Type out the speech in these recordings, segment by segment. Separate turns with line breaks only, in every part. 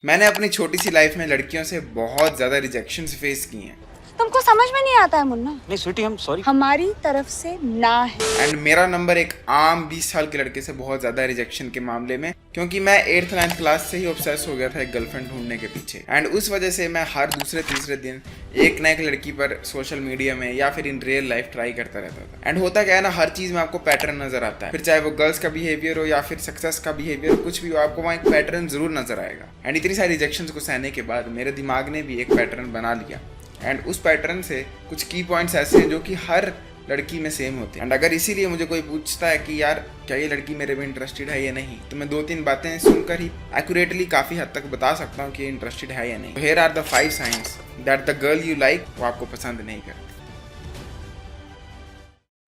मैंने अपनी छोटी सी लाइफ में लड़कियों से बहुत ज्यादा रिजेक्शंस फेस किए हैं।
तुमको समझ में नहीं आता है मुन्ना?
नहीं स्वीटी, हम सॉरी।
हमारी तरफ से ना है।
एंड मेरा नंबर एक आम 20 साल के लड़के से बहुत ज्यादा रिजेक्शन के मामले में, क्योंकि मैं 8th 9th क्लास से ही ऑब्सेस हो गया था एक गर्लफ्रेंड ढूंढने के पीछे। एंड उस वजह से मैं हर दूसरे तीसरे दिन एक ना एक लड़की पर सोशल मीडिया में या फिर इन रियल लाइफ ट्राई करता रहता था। एंड होता क्या है ना, हर चीज में आपको पैटर्न नजर आता है, फिर चाहे वो गर्ल्स का बिहेवियर हो या फिर सक्सेस का बिहेवियर हो, कुछ भी हो, आपको वहाँ एक पैटर्न जरूर नजर आएगा। एंड इतनी सारी रिजेक्शन को सहने के बाद मेरे दिमाग ने भी एक पैटर्न बना लिया। एंड उस पैटर्न से कुछ की पॉइंट्स ऐसे हैं जो कि हर लड़की में सेम होते हैं। एंड अगर इसीलिए मुझे कोई पूछता है कि यार क्या ये लड़की मेरे में इंटरेस्टेड है या नहीं, तो मैं 2-3 बातें सुनकर ही एक्यूरेटली काफ़ी हद तक बता सकता हूँ कि ये इंटरेस्टेड है या नहीं। Here are the 5 signs that the girl you like वो आपको पसंद नहीं करती।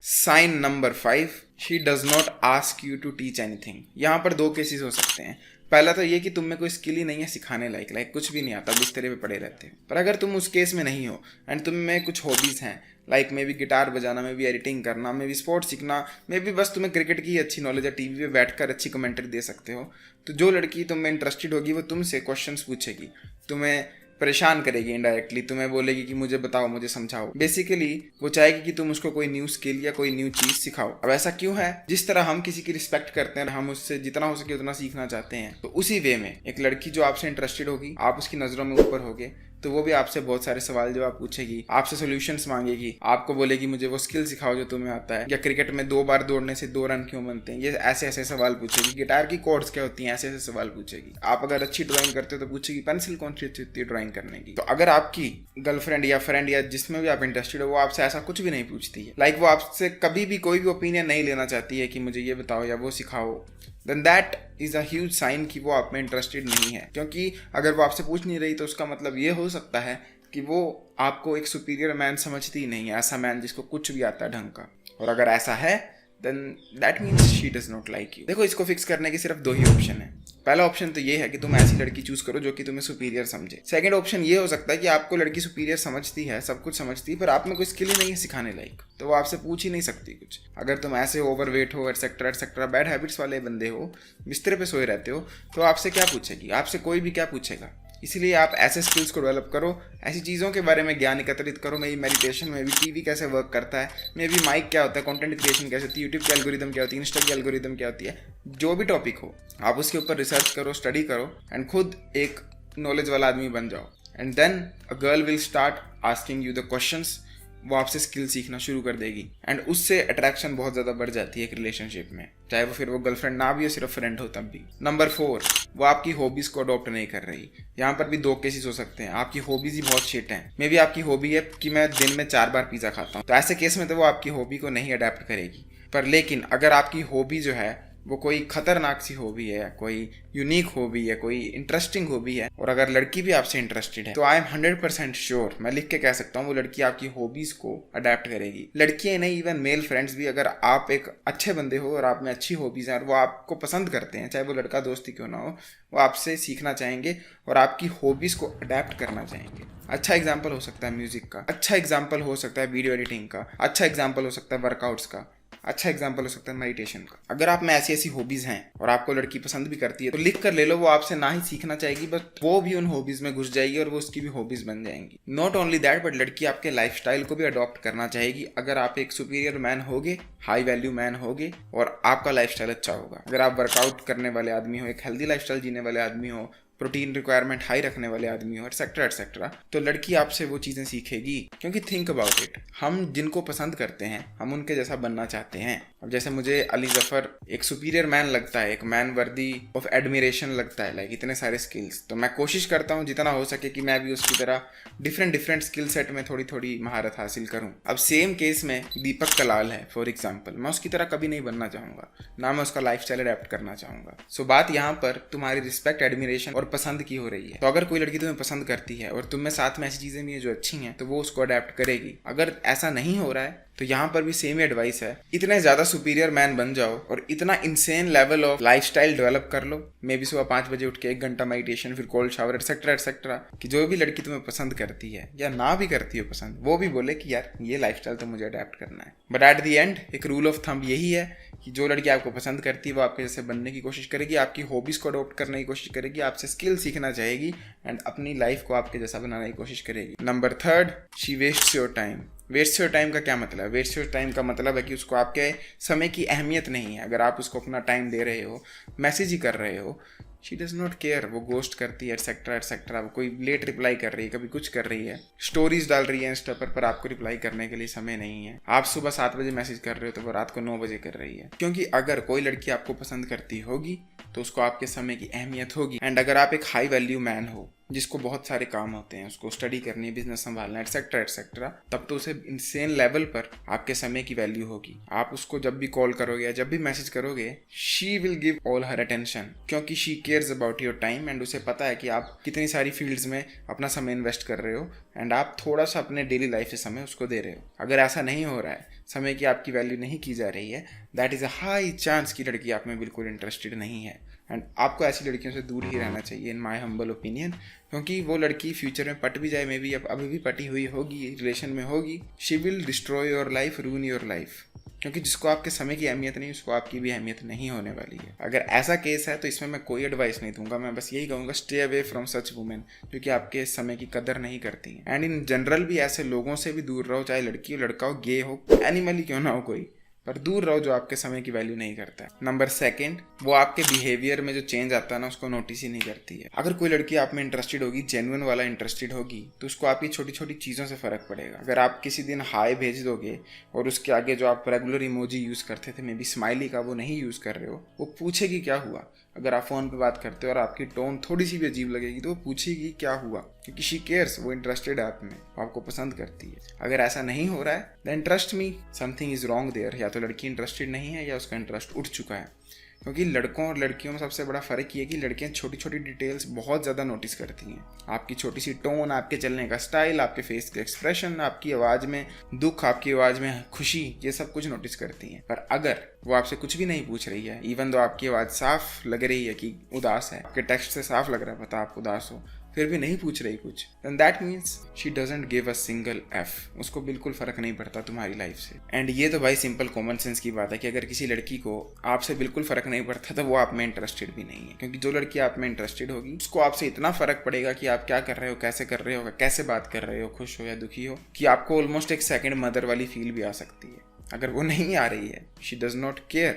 Sign number 5, she does not ask you to teach anything. यहाँ पर 2 केसेस हो सकते हैं। पहला तो ये कि तुम में कोई स्किल ही नहीं है सिखाने लायक कुछ भी नहीं आता, बिस्तर पे पड़े रहते हो। पर अगर तुम उस केस में नहीं हो एंड तुम में कुछ हॉबीज़ हैं, लाइक मे भी गिटार बजाना, मे भी एडिटिंग करना, मे भी स्पोर्ट्स सीखना, मे भी बस तुम्हें क्रिकेट की अच्छी नॉलेज है, टीवी पे बैठकर अच्छी कमेंट्री दे सकते हो, तो जो लड़की तुम में इंटरेस्टेड होगी वो तुमसे क्वेश्चंस पूछेगी, तुम्हें परेशान करेगी इनडायरेक्टली, तुम्हें बोलेगी कि मुझे बताओ, मुझे समझाओ। बेसिकली वो चाहेगी कि तुम उसको कोई न्यू स्किल या कोई न्यू चीज़ सिखाओ। अब ऐसा क्यों है? जिस तरह हम किसी की रिस्पेक्ट करते हैं, हम उससे जितना हो सके उतना सीखना चाहते हैं, तो उसी वे में एक लड़की जो आपसे इंटरेस्टेड होगी, आप उसकी नज़रों में ऊपर होगे, तो वो भी आपसे बहुत सारे सवाल जवाब पूछेगी, आपसे सॉल्यूशंस मांगेगी, आपको बोलेगी मुझे वो स्किल सिखाओ जो तुम्हें आता है, या क्रिकेट में 2 बार दौड़ने से 2 रन क्यों बनते हैं, ये ऐसे ऐसे सवाल पूछेगी। गिटार की कॉर्ड्स क्या होती हैं, ऐसे ऐसे सवाल पूछेगी। आप अगर अच्छी ड्राइंग करते हो तो पूछेगी पेंसिल कौन सी अच्छी होती है ड्राइंग करने की। तो अगर आपकी गर्लफ्रेंड या फ्रेंड या जिसमें भी आप इंटरेस्टेड हो वो आपसे ऐसा कुछ भी नहीं पूछती है, लाइक वो आपसे कभी भी कोई भी ओपिनियन नहीं लेना चाहती है कि मुझे ये बताओ या वो सिखाओ, then that is a huge sign कि वो आप में इंटरेस्टेड नहीं है। क्योंकि अगर वो आपसे पूछ नहीं रही तो उसका मतलब ये हो सकता है कि वो आपको एक सुपीरियर मैन समझती ही नहीं है, ऐसा मैन जिसको कुछ भी आता है ढंग का। और अगर ऐसा है then that means she does not like you। देखो, इसको फिक्स करने के सिर्फ 2 ही ऑप्शन है। पहला ऑप्शन तो ये है कि तुम ऐसी लड़की चूज करो जो कि तुम्हें सुपीरियर समझे। सेकंड ऑप्शन ये हो सकता है कि आपको लड़की सुपीरियर समझती है, सब कुछ समझती है, पर आप में कोई स्किल ही नहीं है सिखाने लायक, तो वो आपसे पूछ ही नहीं सकती कुछ। अगर तुम ऐसे ओवरवेट हो, एटसेट्रा एटसेट्रा, बैड हैबिट्स वाले बंदे हो, बिस्तर पे सोए रहते हो, तो आपसे क्या पूछेगी? आपसे कोई भी क्या पूछेगा? इसीलिए आप ऐसे स्किल्स को डेवलप करो, ऐसी चीज़ों के बारे में ज्ञान एकत्रित करो, मे भी मेडिटेशन, मे भी टीवी कैसे वर्क करता है, मे भी माइक क्या होता है, कंटेंट क्रिएशन कैसे होती है, यूट्यूब की एल्गोरिदम क्या होती है, इंस्टा की एल्गोरिदम क्या होती है, जो भी टॉपिक हो आप उसके ऊपर रिसर्च करो, स्टडी करो एंड खुद एक नॉलेज वाला आदमी बन जाओ। And then a girl will start asking you the questions, वो आपसे स्किल सीखना शुरू कर देगी एंड उससे अट्रैक्शन बहुत ज़्यादा बढ़ जाती है एक रिलेशनशिप में, चाहे वो फिर वो गर्लफ्रेंड ना भी हो, सिर्फ फ्रेंड हो तब भी। नंबर 4, वो आपकी हॉबीज़ को अडॉप्ट नहीं कर रही। यहाँ पर भी 2 केसेस हो सकते हैं। आपकी हॉबीज़ ही बहुत शिट हैं, मे भी आपकी हॉबी है कि मैं दिन में 4 बार पिज़्ज़ा खाता हूँ, तो ऐसे केस में तो वो आपकी हॉबी को नहीं अडेप्ट करेगी। पर लेकिन अगर आपकी हॉबी जो है वो कोई खतरनाक सी हॉबी है, कोई यूनिक हॉबी है, कोई इंटरेस्टिंग हॉबी है, और अगर लड़की भी आपसे इंटरेस्टेड है, तो आई एम 100% श्योर, मैं लिख के कह सकता हूँ, वो लड़की आपकी हॉबीज को अडेप्ट करेगी। लड़कियां नहीं, इवन मेल फ्रेंड्स भी, अगर आप एक अच्छे बंदे हो और आप में अच्छी हॉबीज हैं और वो आपको पसंद करते हैं, चाहे वो लड़का दोस्ती क्यों ना हो, वो आपसे सीखना चाहेंगे और आपकी हॉबीज को अडेप्ट करना चाहेंगे। अच्छा एग्जाम्पल हो सकता है म्यूजिक का, अच्छा एग्जाम्पल हो सकता है वीडियो एडिटिंग का, अच्छा एग्जाम्पल हो सकता है वर्कआउट्स का, अच्छा एग्जाम्पल हो सकता है मेडिटेशन का। अगर आप में ऐसी ऐसी हॉबीज हैं और आपको लड़की पसंद भी करती है, तो लिख कर ले लो, वो आपसे ना ही सीखना चाहेगी, बट वो भी उन हॉबीज में घुस जाएगी और वो उसकी भी हॉबीज बन जाएंगी। नॉट ओनली दैट, बट लड़की आपके लाइफस्टाइल को भी अडॉप्ट करना चाहेगी। अगर आप एक सुपीरियर मैन होगे, हाई वैल्यू मैन होगे और आपका लाइफस्टाइल अच्छा होगा, अगर आप वर्कआउट करने वाले आदमी हो, एक हेल्दी लाइफस्टाइल जीने वाले आदमी हो, प्रोटीन रिक्वायरमेंट हाई रखने वाले आदमी हो, एटसेट्रा एटसेट्रा, तो लड़की आपसे वो चीज़ें सीखेगी। क्योंकि थिंक अबाउट इट, हम जिनको पसंद करते हैं हम उनके जैसा बनना चाहते हैं। अब जैसे मुझे अली जफर एक सुपीरियर मैन लगता है, एक मैन वर्दी ऑफ एडमिरेशन लगता है, लाइक इतने सारे स्किल्स, तो मैं कोशिश करता हूँ जितना हो सके कि मैं भी उसकी तरह डिफरेंट स्किल सेट में थोड़ी थोड़ी महारत हासिल करूँ। अब सेम केस में दीपक कलाल है फॉर एग्जाम्पल, मैं उसकी तरह कभी नहीं बनना चाहूँगा, ना मैं उसका लाइफस्टाइल अडेप्ट करना चाहूँगा। सो बात यहाँ पर तुम्हारी रिस्पेक्ट, एडमिरेशन और पसंद की हो रही है। तो अगर कोई लड़की तुम्हें पसंद करती है और तुम में साथ में ऐसी चीजें भी हैं जो अच्छी हैं, तो वो उसको अडेप्ट करेगी। अगर ऐसा नहीं हो रहा है तो यहाँ पर भी सेम एडवाइस है, इतने ज्यादा सुपीरियर मैन बन जाओ और इतना insane level of lifestyle develop कर लो, मे बी सुबह 5 बजे उठ के 1 घंटा मेडिटेशन, फिर कोल्ड शावर एक्सेट्रा एक्सेट्रा, कि जो भी लड़की तुम्हें पसंद करती है या ना भी करती हो पसंद, वो भी बोले कि यार ये लाइफस्टाइल तो मुझे अडेप्ट करना है। बट एट द एंड एक रूल ऑफ थंब यही है कि जो लड़की आपको पसंद करती है वो आपके जैसे बनने की कोशिश करेगी, आपकी हॉबीज को अडॉप्ट करने की कोशिश करेगी, आपसे स्किल सीखना चाहेगी एंड अपनी लाइफ को आपके जैसा बनाने की कोशिश करेगी। Number 3, she wastes your time. Waste your time का क्या मतलब है? वेस्ट योर टाइम का मतलब है कि उसको आपके समय की अहमियत नहीं है। अगर आप उसको अपना टाइम दे रहे हो, मैसेज ही कर रहे हो, शी डज नॉट केयर, वो गोस्ट करती है एक्सेट्रा एक्सेट्रा, वो कोई लेट रिप्लाई कर रही है, कभी कुछ कर रही है, स्टोरीज डाल रही है इंस्टा पर आपको रिप्लाई करने के लिए समय नहीं है। आप सुबह 7 बजे मैसेज कर रहे हो तो वो रात को 9 बजे कर रही है। क्योंकि अगर कोई लड़की आपको पसंद करती होगी तो उसको आपके समय की अहमियत होगी। एंड अगर आप एक हाई वैल्यू मैन हो जिसको बहुत सारे काम होते हैं, उसको स्टडी करनी है, बिजनेस संभालना, एक्सेट्रा एक्सेट्रा, तब तो उसे इंसेन लेवल पर आपके समय की वैल्यू होगी। आप उसको जब भी कॉल करोगे या जब भी मैसेज करोगे, she will give all her attention, क्योंकि she cares about your time and उसे पता है कि आप कितनी सारी फील्ड्स में अपना समय इन्वेस्ट कर रहे हो एंड आप थोड़ा सा अपने डेली लाइफ से समय उसको दे रहे हो। अगर ऐसा नहीं हो रहा है, समय की आपकी वैल्यू नहीं की जा रही है, that is a high chance कि लड़की आप में बिल्कुल इंटरेस्टेड नहीं है। एंड आपको ऐसी लड़कियों से दूर ही रहना चाहिए इन माई हम्बल ओपिनियन, क्योंकि वो लड़की फ्यूचर में पट भी जाए, मे बी अभी भी पटी हुई होगी, रिलेशन में होगी, she will destroy your life, रूइन your life. क्योंकि जिसको आपके समय की अहमियत नहीं, उसको आपकी भी अहमियत नहीं होने वाली है। अगर ऐसा केस है तो इसमें मैं कोई एडवाइस नहीं दूंगा, मैं बस यही कहूँगा, stay away from such women जो कि आपके समय की कदर नहीं करती हैं। एंड इन जनरल भी ऐसे लोगों से भी दूर रहो, चाहे लड़की हो, लड़का हो, गे हो, एनिमल ही क्यों ना हो कोई, पर दूर रहो जो आपके समय की वैल्यू नहीं करता है। नंबर 2, वो आपके बिहेवियर में जो चेंज आता है ना, उसको नोटिस ही नहीं करती है। अगर कोई लड़की आप में इंटरेस्टेड होगी, जेन्युइन वाला इंटरेस्टेड होगी, तो उसको आपकी छोटी छोटी चीज़ों से फ़र्क पड़ेगा। अगर आप किसी दिन हाय भेज दोगे और उसके आगे जो आप रेगुलर इमोजी यूज़ करते थे, मे बी स्माइली का वो नहीं यूज़ कर रहे हो, वो पूछेगी क्या हुआ। अगर आप फ़ोन पे बात करते हो और आपकी टोन थोड़ी सी भी अजीब लगेगी तो वो पूछेगी क्या हुआ, क्योंकि शी केयर्स, वो इंटरेस्टेड है आप में, वो आपको पसंद करती है। अगर ऐसा नहीं हो रहा है, then trust me, something is wrong there. या तो लड़की इंटरेस्टेड नहीं है या उसका इंटरेस्ट उठ चुका है। क्योंकि लड़कों और लड़कियों में सबसे बड़ा फ़र्क ये है कि लड़कियां छोटी छोटी डिटेल्स बहुत ज़्यादा नोटिस करती हैं। आपकी छोटी सी टोन, आपके चलने का स्टाइल, आपके फेस के एक्सप्रेशन, आपकी आवाज़ में दुख, आपकी आवाज़ में खुशी, ये सब कुछ नोटिस करती हैं। पर अगर वो आपसे कुछ भी नहीं पूछ रही है, इवन दो आपकी आवाज़ साफ लग रही है कि उदास है, आपके टेक्स्ट से साफ लग रहा है पता आप उदास हो, फिर भी नहीं पूछ रही कुछ, then that means she doesn't give a single F। उसको बिल्कुल फर्क नहीं पड़ता तुम्हारी लाइफ से। एंड ये तो भाई सिंपल कॉमन सेंस की बात है कि अगर किसी लड़की को आपसे बिल्कुल फर्क नहीं पड़ता तो वो आप में इंटरेस्टेड भी नहीं है। क्योंकि जो लड़की आप में इंटरेस्टेड होगी, उसको आपसे इतना फर्क पड़ेगा कि आप क्या कर रहे हो, कैसे कर रहे हो, कैसे बात कर रहे हो, खुश हो या दुखी हो, कि आपको ऑलमोस्ट एक सेकेंड मदर वाली फील भी आ सकती है। अगर वो नहीं आ रही है, she does not care,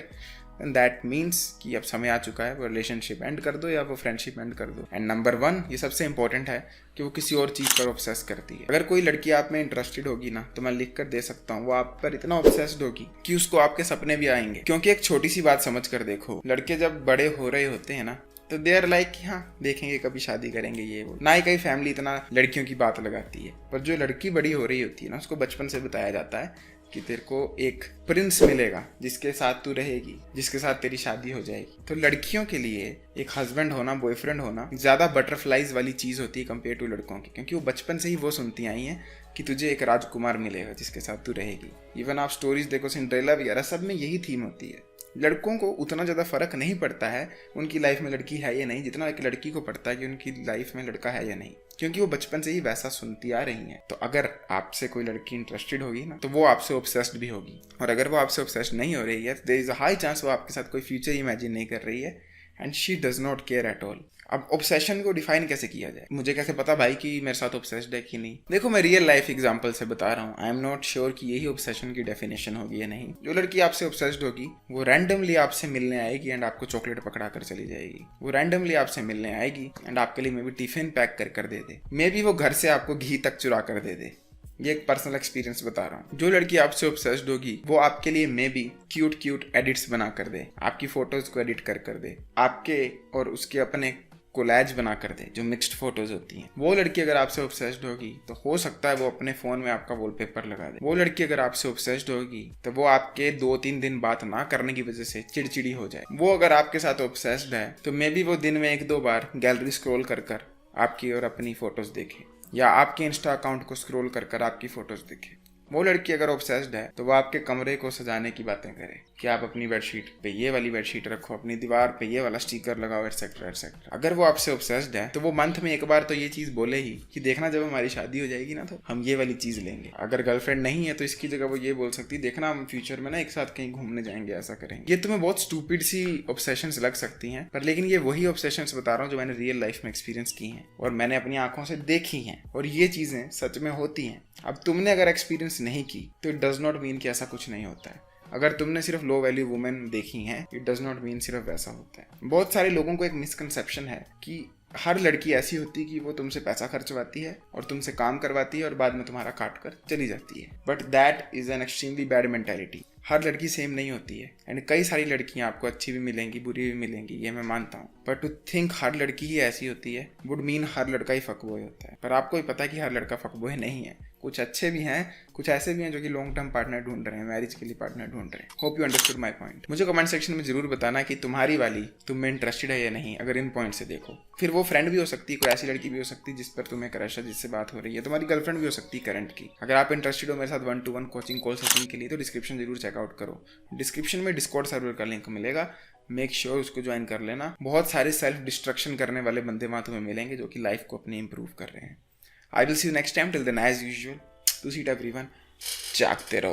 and that means कि अब समय आ चुका है, वो रिलेशनशिप एंड कर दो या वो फ्रेंडशिप एंड कर दो। एंड नंबर 1, ये सबसे इंपॉर्टेंट है कि वो किसी और चीज़ पर ऑब्सेस करती है। अगर कोई लड़की आप में इंटरेस्टेड होगी ना, तो मैं लिख कर दे सकता हूँ, वो आप पर इतना ऑब्सेस्ड होगी कि उसको आपके सपने भी आएंगे। क्योंकि एक छोटी सी बात समझ कर देखो, लड़के जब बड़े हो रहे होते हैं ना, तो दे आर लाइक कि हाँ देखेंगे कभी शादी करेंगे, ये वो, ना ही कहीं फैमिली इतना लड़कियों की बात लगाती है। पर जो लड़की बड़ी हो रही होती है ना, उसको बचपन से बताया जाता है कि तेरे को एक प्रिंस मिलेगा जिसके साथ तू रहेगी, जिसके साथ तेरी शादी हो जाएगी। तो लड़कियों के लिए एक हस्बैंड होना, बॉयफ्रेंड होना ज़्यादा बटरफ्लाइज वाली चीज़ होती है कंपेयर टू लड़कों की, क्योंकि वो बचपन से ही वो सुनती आई हैं कि तुझे एक राजकुमार मिलेगा जिसके साथ तू रहेगी। इवन आप स्टोरीज देखो, सिंड्रेला वगैरह, सब में यही थीम होती है। लड़कों को उतना ज़्यादा फर्क नहीं पड़ता है उनकी लाइफ में लड़की है या नहीं, जितना एक लड़की को पड़ता है कि उनकी लाइफ में लड़का है या नहीं, क्योंकि वो बचपन से ही वैसा सुनती आ रही हैं। तो अगर आपसे कोई लड़की इंटरेस्टेड होगी ना, तो वो आपसे ऑब्सेस्ड भी होगी। और अगर वो आपसे ऑब्सेस्ड नहीं हो रही है, तो there is a high chance वो आपके साथ कोई फ्यूचर इमेजिन नहीं कर रही है, and she does not care at all. अब ऑब्सेशन को डिफाइन कैसे किया जाए? मुझे कैसे पता भाई कि मेरे साथ ऑब्सेस्ड है कि नहीं? देखो, मैं रियल लाइफ एग्जांपल से बता रहा हूँ। आई एम नॉट श्योर कि यही ऑब्सेशन की डेफिनेशन होगी या नहीं। जो लड़की आपसे ऑब्सेस्ड होगी, वो रैंडमली आपसे मिलने आएगी एंड आपको चॉकलेट पकड़ा कर चली जाएगी। वो रैंडमली आपसे मिलने आएगी एंड आपके लिए मे बी टिफिन पैक कर दे दे, मे बी वो घर से आपको घी तक चुरा कर दे दे। ये एक पर्सनल एक्सपीरियंस बता रहा हूँ। जो लड़की आपसे ऑब्सेस्ड होगी, वो आपके लिए मे बी क्यूट एडिट्स बना कर दे, आपकी फोटोज को एडिट कर दे, आपके और उसके अपने कोलैज बना कर दे, जो मिक्स्ड फोटोज होती हैं। वो लड़की अगर आपसे ऑब्सेस्ड होगी तो हो सकता है वो अपने फोन में आपका वॉलपेपर लगा दे। वो लड़की अगर आपसे ऑब्सेस्ड होगी तो वो आपके 2-3 दिन बात ना करने की वजह से चिड़चिड़ी हो जाए। वो अगर आपके साथ ऑब्सेस्ड है तो मे बी वो दिन में 1-2 बार गैलरी स्क्रॉल कर आपकी और अपनी फोटोज देखे, या आपके इंस्टा अकाउंट को स्क्रॉल कर आपकी फोटोज देखे। वो लड़की अगर ऑब्सेस्ड है तो वो आपके कमरे को सजाने की बातें करे कि आप अपनी बेडशीट पे ये वाली बेडशीट रखो, अपनी दीवार पे ये वाला स्टिकर लगाओ, एटसेट्रा एटसेट्रा। अगर वो आपसे ऑब्सेस्ड है तो वो मंथ में एक बार तो ये चीज बोले ही कि देखना जब हमारी शादी हो जाएगी ना तो हम ये वाली चीज लेंगे। अगर गर्लफ्रेंड नहीं है तो इसकी जगह वो ये बोल सकती देखना हम फ्यूचर में ना एक साथ कहीं घूमने जाएंगे, ऐसा करेंगे। ये तुम्हें बहुत स्टूपिड सी ऑब्सेशंस लग सकती हैं, पर लेकिन ये वही ऑब्सेशंस बता रहा हूँ जो मैंने रियल लाइफ में एक्सपीरियंस की हैं और मैंने अपनी आंखों से देखी हैं, और ये चीजें सच में होती हैं। अब तुमने अगर एक्सपीरियंस नहीं की तो इट डज नॉट मीन कि ऐसा कुछ नहीं होता है। अगर तुमने सिर्फ लो वैल्यू वुमेन देखी हैं, इट डज नॉट मीन सिर्फ वैसा होता है। बहुत सारे लोगों को एक मिसकंसेप्शन है कि हर लड़की ऐसी होती है कि वो तुमसे पैसा खर्चवाती है और तुमसे काम करवाती है और बाद में तुम्हारा काट कर चली जाती है, but that is an extremely bad mentality. हर लड़की सेम नहीं होती है, एंड कई सारी लड़कियां आपको अच्छी भी मिलेंगी, बुरी भी मिलेंगी, ये मैं मानता हूँ, बट टू थिंक हर लड़की ही ऐसी होती है वुड मीन हर लड़का ही फकबॉय होता है। पर आपको ही पता है कि हर लड़का फकबॉय नहीं है, कुछ अच्छे भी हैं, कुछ ऐसे भी हैं जो कि लॉन्ग टर्म पार्टनर ढूंढ रहे हैं, मैरिज के लिए पार्टनर ढूंढ रहे हैं। Hope you understood my point. मुझे कमेंट सेक्शन में जरूर बताना कि तुम्हारी वाली तुम में इंटरेस्टेड है या नहीं, अगर इन पॉइंट से देखो। फिर वो फ्रेंड भी हो सकती है, कोई ऐसी लड़की भी हो सकती है जिस पर तुम्हें क्रश है, जिससे बात हो रही है, तुम्हारी गर्लफ्रेंड भी हो सकती है करंट की। अगर आप इंटरेस्टेड हो मेरे साथ 1-to-1 कोचिंग कॉल सेशन के लिए तो डिस्क्रिप्शन जरूर चेकआउट करो। डिस्क्रिप्शन में डिस्कॉर्ड सर्वर का लिंक मिलेगा, मेक श्योर उसको ज्वाइन कर लेना। बहुत सारे सेल्फ डिस्ट्रक्शन करने वाले बंदे वहां तुम्हें मिलेंगे जो कि लाइफ को अपनी इंप्रूव कर रहे हैं। I will see you next time, till then as usual, to seat everyone, जागते रहो।